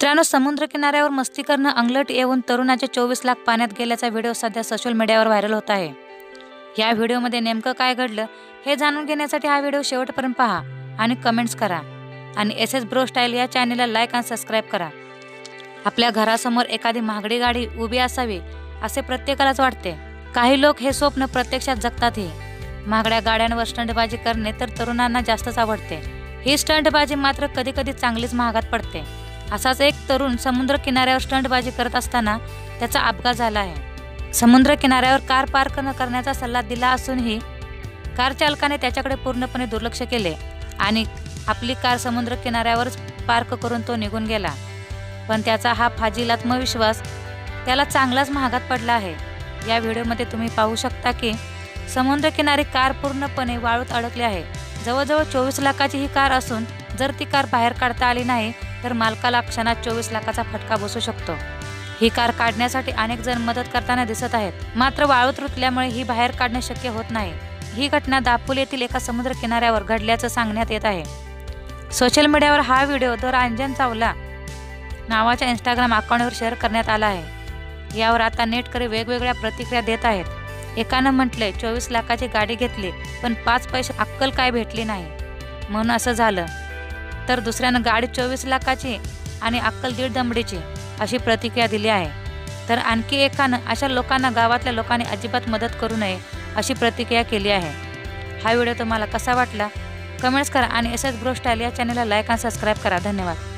मित्रांनो, समुद्र किनाऱ्यावर मस्ती करणं अंगलट येऊन तरुणाचे 24 लाख पाण्यात गेल्याचा व्हिडिओ सध्या सोशल मीडियावर व्हायरल होत आहे। या व्हिडिओमध्ये नेमकं काय घडलं हे जाणून घेण्यासाठी हा व्हिडिओ शेवटपर्यंत पहा आणि कमेंट्स करा आणि SS ब्रो स्टाईल या चॅनलला लाईक आणि सबस्क्राइब करा। आपल्या घरासमोर एखादी महागडी गाडी उभी असावी असे प्रत्येकालाच वाटते। काही लोक हे स्वप्न प्रत्यक्षात जगतातही। महागड्या गाड्यांवर स्टंटबाजी करणे तर तरुणांना जास्तच आवडते। ही स्टंटबाजी मात्र कधी कधी चांगलीच महागात पडते। असाच एक तरुण समुद्र किनाऱ्यावर स्टंटबाजी करत असताना त्याचा अपघात झाला आहे। समुद्र किनाऱ्यावर कार पार्क न करण्याचा सल्ला दिला असूनही कार चालकाने त्याच्याकडे पूर्णपणे दुर्लक्ष केले आणि आपली कार समुद्र किनाऱ्यावरच पार्क करून तो निघून गेला। पण त्याचा हा फाजील आत्मविश्वास त्याला चांगलाच महागात पडला आहे। या व्हिडिओमध्ये तुम्ही पाहू शकता की समुद्र किनारी कार पूर्णपणे वाळूत अडकली आहे। जवळजवळ 24 लाखाची ही कार असून जर ती कार बाहेर काढता आली नाही तर मालकाला क्षणात 24 लाखाचा फटका बसू शकतो। ही कार काढण्यासाठी अनेक जण मदत करताना दिसत आहेत, मात्र वाळूत रुतल्यामुळे ही बाहेर काढणे शक्य होत नाही। ही घटना दापोली येथील एका समुद्र किनाऱ्यावर घडल्याचं सांगण्यात येत आहे। सोशल मीडियावर हा व्हिडिओ द रांजन चावला नावाच्या इंस्टाग्राम अकाउंटवर शेअर करण्यात आला आहे। यावर आता नेटकरी वेगवेगळ्या प्रतिक्रिया देत आहेत। एकानं म्हटलंय 24 लाखाची गाडी घेतली पण 5 पैसे अक्कल काय भेटली नाही म्हणून असं झालं, तर दुसऱ्यानं गाडी 24 लाखाची आणि अक्कल 1.5 दमडीची अशी प्रतिक्रिया दिली आहे। तर आणखी एकानं अशा लोकांना गावातल्या लोकांनी अजिबात मदत करू नये अशी प्रतिक्रिया केली आहे। हा व्हिडिओ तुम्हाला कसा वाटला कमेंट्स करा आणि SS ब्रो स्टाईल या चॅनलला लाईक आणि सबस्क्राइब करा। धन्यवाद।